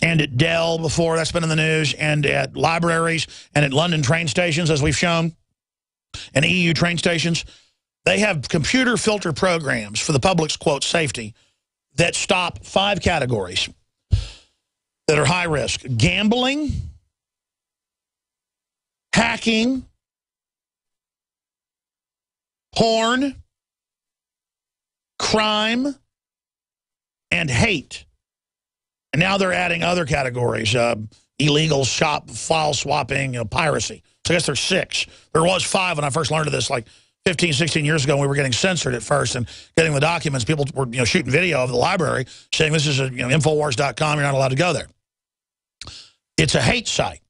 and at Dell before, that's been in the news, and at libraries and at London train stations, as we've shown, and EU train stations. They have computer filter programs for the public's, quote, safety that stop 5 categories that are high risk: gambling, hacking, porn, crime, and hate. And now they're adding other categories, illegal file swapping, piracy. So I guess there's 6. There was 5 when I first learned of this, like 15, 16 years ago. We were getting censored at first and getting the documents. People were shooting video of the library saying this is Infowars.com, you're not allowed to go there. It's a hate site.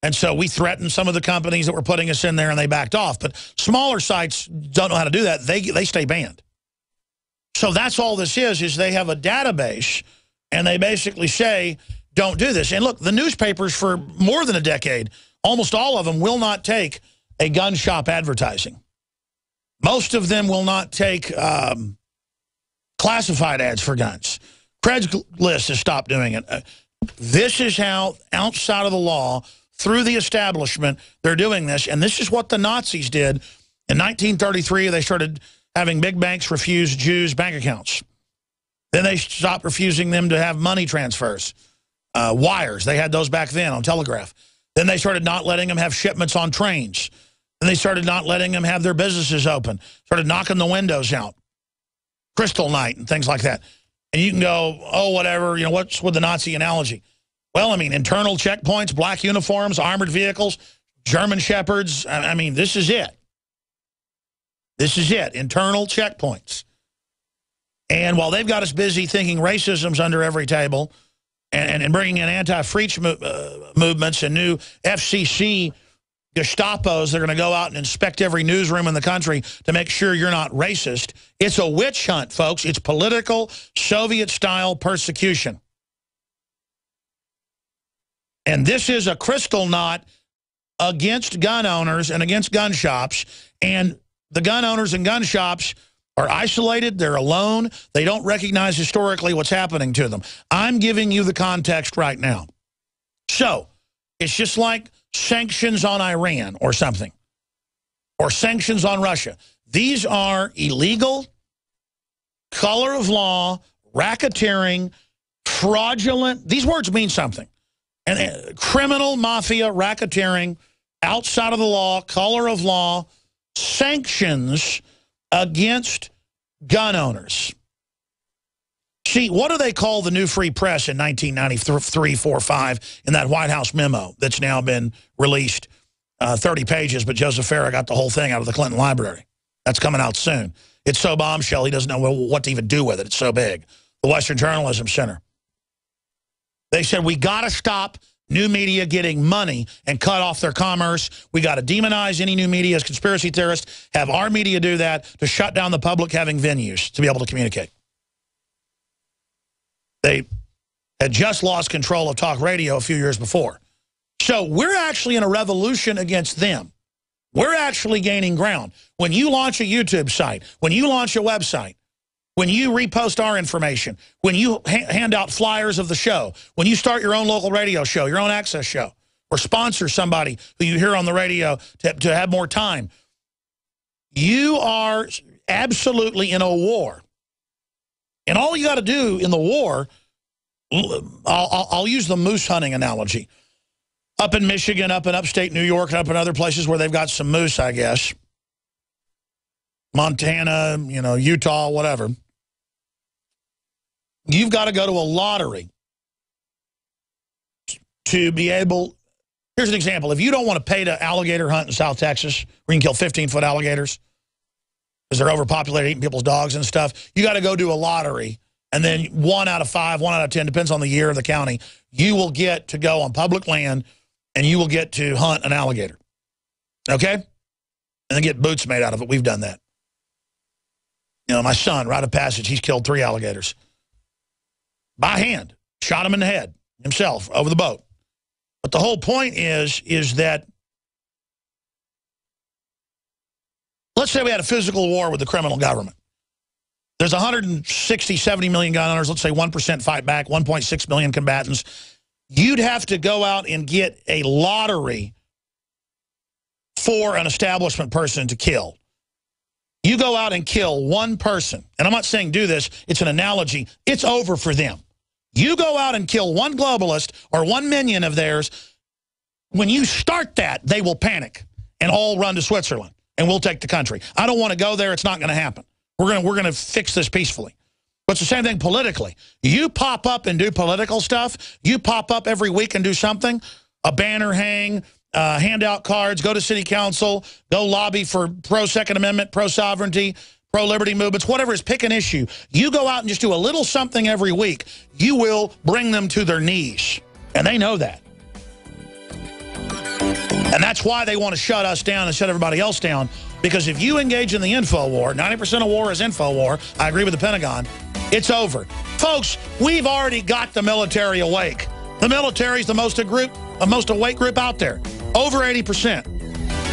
And so we threatened some of the companies that were putting us in there, and they backed off. But smaller sites don't know how to do that. They stay banned. So that's all this is they have a database, and they basically say, don't do this. And look, the newspapers for more than a decade, almost all of them will not take a gun shop advertising. Most of them will not take classified ads for guns. Craigslist has stopped doing it. This is how, outside of the law, through the establishment, they're doing this. And this is what the Nazis did. In 1933, they started having big banks refuse Jews' bank accounts. Then they stopped refusing them to have money transfers. Wires, they had those back then on telegraph. Then they started not letting them have shipments on trains. Then they started not letting them have their businesses open. Started knocking the windows out. Crystal night and things like that. And you can go, oh, whatever, what's with the Nazi analogy? Well, I mean, internal checkpoints, black uniforms, armored vehicles, German shepherds. I mean, this is it. This is it, internal checkpoints. And while they've got us busy thinking racism's under every table and bringing in anti-Freach movements and new FCC Gestapos, they're going to go out and inspect every newsroom in the country to make sure you're not racist. It's a witch hunt, folks. It's political, Soviet-style persecution. And this is a crystal knot against gun owners and against gun shops. And the gun owners and gun shops are isolated. They're alone. They don't recognize historically what's happening to them. I'm giving you the context right now. So it's just like sanctions on Iran or something, or sanctions on Russia. These are illegal, color of law, racketeering, fraudulent. These words mean something. And criminal, mafia, racketeering, outside of the law, color of law, sanctions against gun owners. See, what do they call the new free press in 1993, 4, 5 in that White House memo that's now been released, 30 pages, but Joseph Farah got the whole thing out of the Clinton Library. That's coming out soon. It's so bombshell, he doesn't know what to even do with it. It's so big. The Western Journalism Center. They said, we got to stop new media getting money and cut off their commerce. We got to demonize any new media as conspiracy theorists, have our media do that to shut down the public having venues to be able to communicate. They had just lost control of talk radio a few years before. So we're actually in a revolution against them. We're actually gaining ground. When you launch a YouTube site, when you launch a website, when you repost our information, when you hand out flyers of the show, when you start your own local radio show, your own access show, or sponsor somebody who you hear on the radio to have more time, you are absolutely in a war. And all you got to do in the war, I'll use the moose hunting analogy. Up in Michigan, up in upstate New York, and up in other places where they've got some moose, I guess. Montana, Utah, whatever. You've got to go to a lottery to be able. Here's an example. If you don't want to pay to alligator hunt in South Texas, where you can kill 15-foot alligators because they're overpopulated, eating people's dogs and stuff, you got to go do a lottery. And then 1 out of 5, 1 out of 10, depends on the year of the county, you will get to go on public land and you will get to hunt an alligator. Okay? And then get boots made out of it. We've done that. My son, rite of passage, he's killed 3 alligators. By hand. Shot him in the head himself over the boat. But the whole point is that, let's say we had a physical war with the criminal government. There's 160, 70 million gun owners. Let's say 1% fight back, 1.6 million combatants. you'd have to go out and get a lottery for an establishment person to kill. You go out and kill one person, and I'm not saying do this, it's an analogy, it's over for them. You go out and kill one globalist or one minion of theirs, when you start that, they will panic and all run to Switzerland, and we'll take the country. I don't want to go there, it's not going to happen. We're going to fix this peacefully. But it's the same thing politically. You pop up and do political stuff, you pop up every week and do something, a banner hang, hand out cards, go to city council, go lobby for pro-Second Amendment, pro-sovereignty, pro-liberty movements, whatever is, pick an issue. You go out and just do a little something every week, you will bring them to their knees. And they know that. And that's why they want to shut us down and shut everybody else down. Because if you engage in the info war, 90% of war is info war, I agree with the Pentagon, it's over. Folks, we've already got the military awake. The military is the most awake group out there. Over 80%.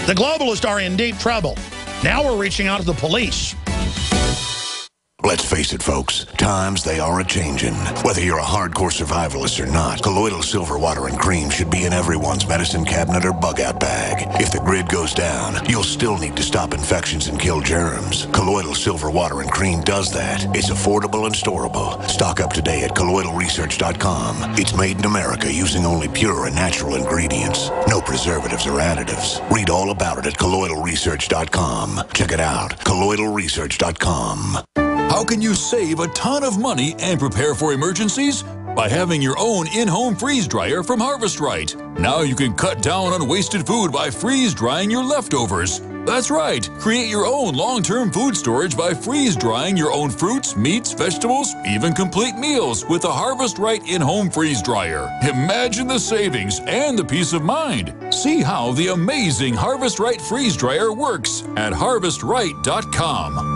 The globalists are in deep trouble. Now we're reaching out to the police. Let's face it, folks. Times, they are a-changin'. Whether you're a hardcore survivalist or not, Colloidal Silver Water and Cream should be in everyone's medicine cabinet or bug-out bag. If the grid goes down, you'll still need to stop infections and kill germs. Colloidal Silver Water and Cream does that. It's affordable and storable. Stock up today at colloidalresearch.com. It's made in America using only pure and natural ingredients. No preservatives or additives. Read all about it at colloidalresearch.com. Check it out, colloidalresearch.com. How can you save a ton of money and prepare for emergencies? By having your own in-home freeze dryer from Harvest Right. Now you can cut down on wasted food by freeze drying your leftovers. That's right, create your own long-term food storage by freeze drying your own fruits, meats, vegetables, even complete meals with a Harvest Right in-home freeze dryer. Imagine the savings and the peace of mind. See how the amazing Harvest Right freeze dryer works at harvestright.com.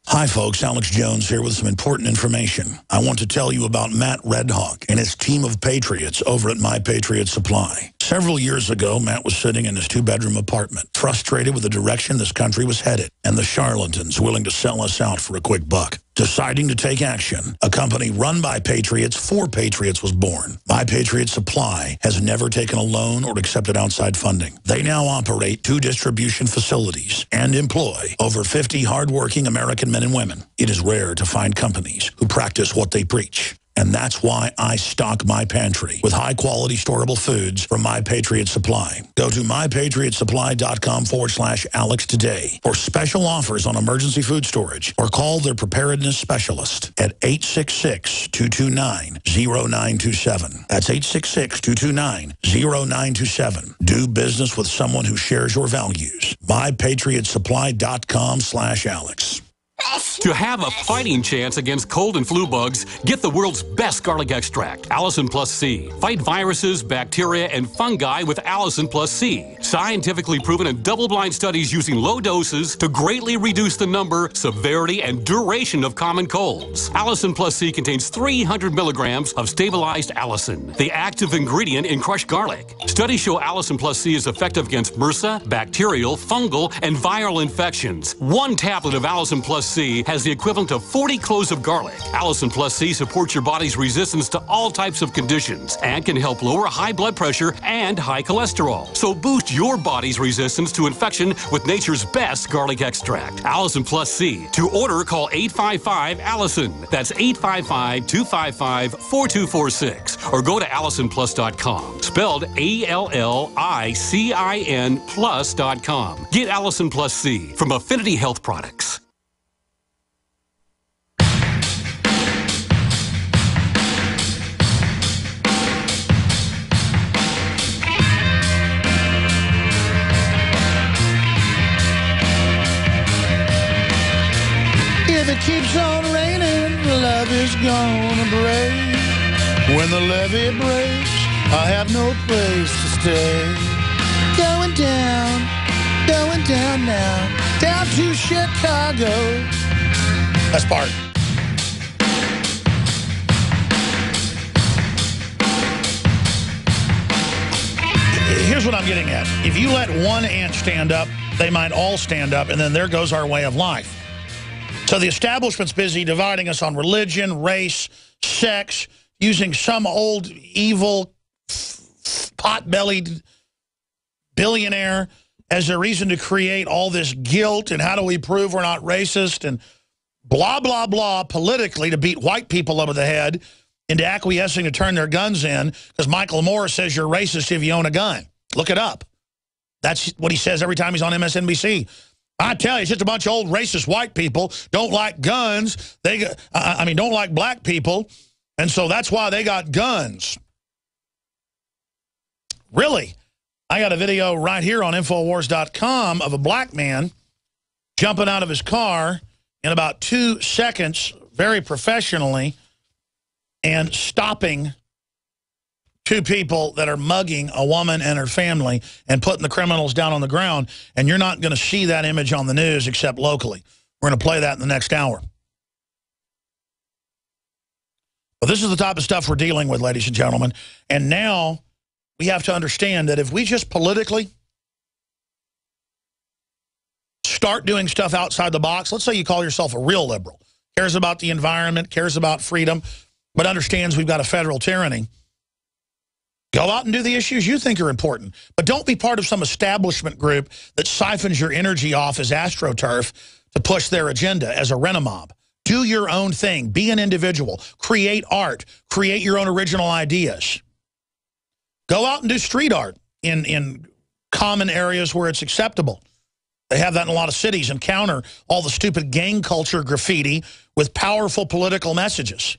Hi folks, Alex Jones here with some important information. I want to tell you about Matt Redhawk and his team of patriots over at My Patriot Supply. Several years ago, Matt was sitting in his two-bedroom apartment, frustrated with the direction this country was headed and the charlatans willing to sell us out for a quick buck. Deciding to take action, a company run by patriots for patriots was born. My Patriot Supply has never taken a loan or accepted outside funding. They now operate 2 distribution facilities and employ over 50 hardworking American men and women. It is rare to find companies who practice what they preach. And that's why I stock my pantry with high-quality storable foods from My Patriot Supply. Go to mypatriotsupply.com/Alex today for special offers on emergency food storage, or call their preparedness specialist at 866-229-0927. That's 866-229-0927. Do business with someone who shares your values. mypatriotsupply.com/Alex. To have a fighting chance against cold and flu bugs, get the world's best garlic extract, Allicin Plus C. Fight viruses, bacteria, and fungi with Allicin Plus C. Scientifically proven in double-blind studies using low doses to greatly reduce the number, severity, and duration of common colds. Allicin Plus C contains 300 milligrams of stabilized allicin, the active ingredient in crushed garlic. Studies show Allicin Plus C is effective against MRSA, bacterial, fungal, and viral infections. 1 tablet of Allicin Plus C has the equivalent of 40 cloves of garlic. Allicin Plus C supports your body's resistance to all types of conditions and can help lower high blood pressure and high cholesterol. So boost your body's resistance to infection with nature's best garlic extract, Allicin Plus C. To order, call 855-ALLICIN. That's 855-255-4246. Or go to AllicinPlus.com. Spelled ALLICIN plus.com. Get Allicin Plus C from Affinity Health Products. If it keeps on raining, love is gonna break. When the levee breaks, I have no place to stay. Going down now, down to Chicago. That's part. Here's what I'm getting at. If you let one ant stand up, they might all stand up, and then there goes our way of life. So the establishment's busy dividing us on religion, race, sex, using some old evil pot-bellied billionaire as a reason to create all this guilt and how do we prove we're not racist and blah, blah, blah, politically to beat white people over the head into acquiescing to turn their guns in because Michael Moore says you're racist if you own a gun. Look it up. That's what he says every time he's on MSNBC. I tell you, it's just a bunch of old racist white people, don't like guns. Don't like black people, and so that's why they got guns. Really? I got a video right here on Infowars.com of a black man jumping out of his car in about 2 seconds, very professionally, and stopping 2 people that are mugging a woman and her family and putting the criminals down on the ground. And you're not going to see that image on the news except locally. We're going to play that in the next hour. But this is the type of stuff we're dealing with, ladies and gentlemen. And now we have to understand that if we just politically start doing stuff outside the box, let's say you call yourself a real liberal, cares about the environment, cares about freedom, but understands we've got a federal tyranny, go out and do the issues you think are important. But don't be part of some establishment group that siphons your energy off as AstroTurf to push their agenda as a rent-a-mob. Do your own thing. Be an individual. Create art. Create your own original ideas. Go out and do street art in common areas where it's acceptable. They have that in a lot of cities, and counter all the stupid gang culture graffiti with powerful political messages.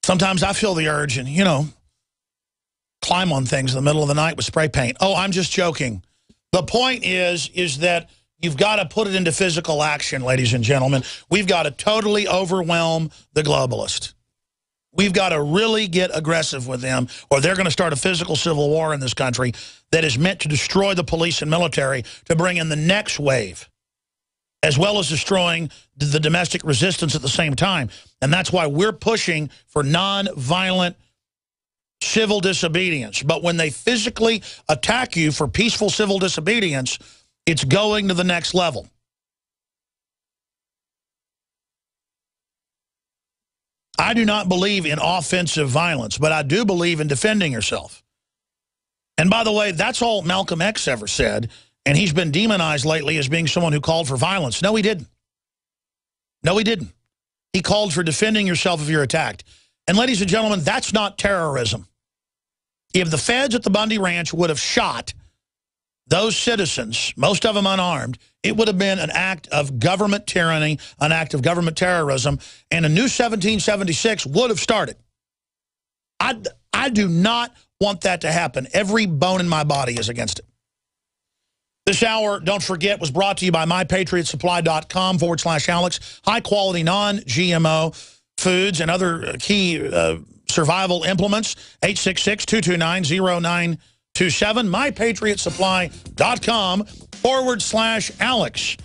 Sometimes I feel the urge and, climb on things in the middle of the night with spray paint. Oh, I'm just joking. The point is that you've got to put it into physical action, ladies and gentlemen. We've got to totally overwhelm the globalist. We've got to really get aggressive with them, or they're going to start a physical civil war in this country that is meant to destroy the police and military to bring in the next wave, as well as destroying the domestic resistance at the same time. And that's why we're pushing for non-violent civil disobedience. But when they physically attack you for peaceful civil disobedience, it's going to the next level. I do not believe in offensive violence, but I do believe in defending yourself. And by the way, that's all Malcolm X ever said, and he's been demonized lately as being someone who called for violence. No, he didn't. No, he didn't. He called for defending yourself if you're attacked. And ladies and gentlemen, that's not terrorism. If the feds at the Bundy Ranch would have shot those citizens, most of them unarmed, it would have been an act of government tyranny, an act of government terrorism, and a new 1776 would have started. I do not want that to happen. Every bone in my body is against it. This hour, don't forget, was brought to you by mypatriotsupply.com/Alex. High-quality, non-GMO foods and other key survival implements. 866-229-0927. mypatriotsupply.com/Alex.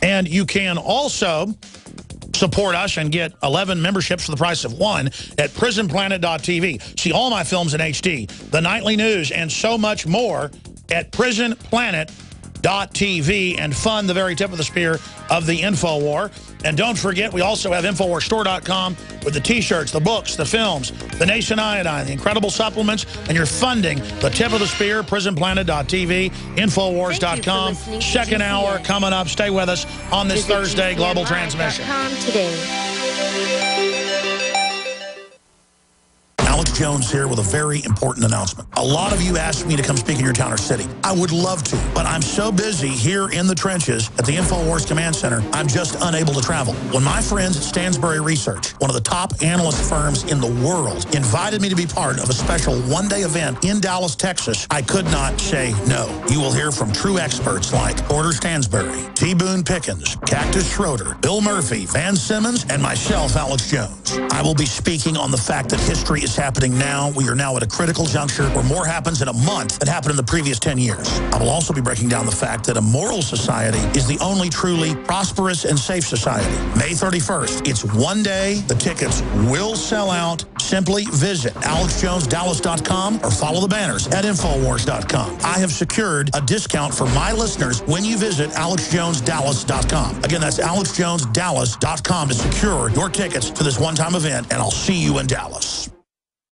And you can also support us and get 11 memberships for the price of 1 at prisonplanet.tv. See all my films in HD, the nightly news, and so much more at prisonplanet.tv, and fund the very tip of the spear of the InfoWar. And don't forget, we also have InfoWarsStore.com with the T-shirts, the books, the films, the Nation Iodine, the incredible supplements, and you're funding the tip of the spear, prisonplanet.tv, InfoWars.com. Second hour coming up. Stay with us on this Thursday Global Transmission. Alex Jones here with a very important announcement. A lot of you asked me to come speak in your town or city. I would love to, but I'm so busy here in the trenches at the InfoWars Command Center, I'm just unable to travel. When my friends at Stansberry Research, one of the top analyst firms in the world, invited me to be part of a special one-day event in Dallas, Texas, I could not say no. You will hear from true experts like Porter Stansberry, T. Boone Pickens, Cactus Schroeder, Bill Murphy, Van Simmons, and myself, Alex Jones. I will be speaking on the fact that history is happening now. We are now at a critical juncture where more happens in a month than happened in the previous 10 years. I will also be breaking down the fact that a moral society is the only truly prosperous and safe society. May 31st, it's one day. The tickets will sell out. Simply visit AlexJonesDallas.com or follow the banners at Infowars.com. I have secured a discount for my listeners when you visit AlexJonesDallas.com. Again, that's AlexJonesDallas.com to secure your tickets to this one-time event, and I'll see you in Dallas.